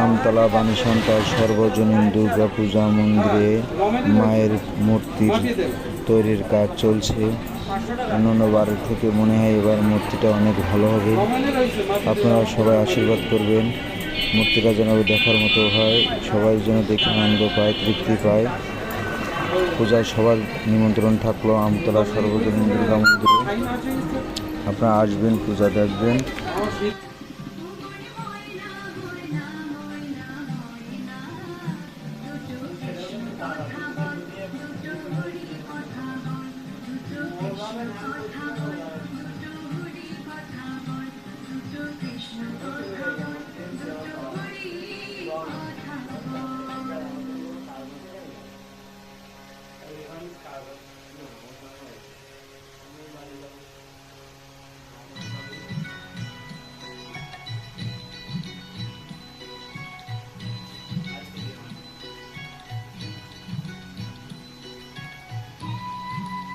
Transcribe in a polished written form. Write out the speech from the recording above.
আমতলা বাণীসন্তার সর্বজনীন দুর্গা পূজা মন্দিরে মায়ের মূর্তির তৈরির কাজ চলছে। অন্যান্য বারের থেকে মনে হয় এবার মূর্তিটা অনেক ভালো হবে। আপনারা সবাই আশীর্বাদ করবেন মূর্তিটা যেন দেখার মতো হয়, সবাই যেন দেখে আনন্দ পায়, তৃপ্তি পায়। পূজায় সবার নিমন্ত্রণ থাকলো আমতলা সর্বজনীন দুর্গা মন্দিরে। আপনারা আসবেন, পূজা দেখবেন।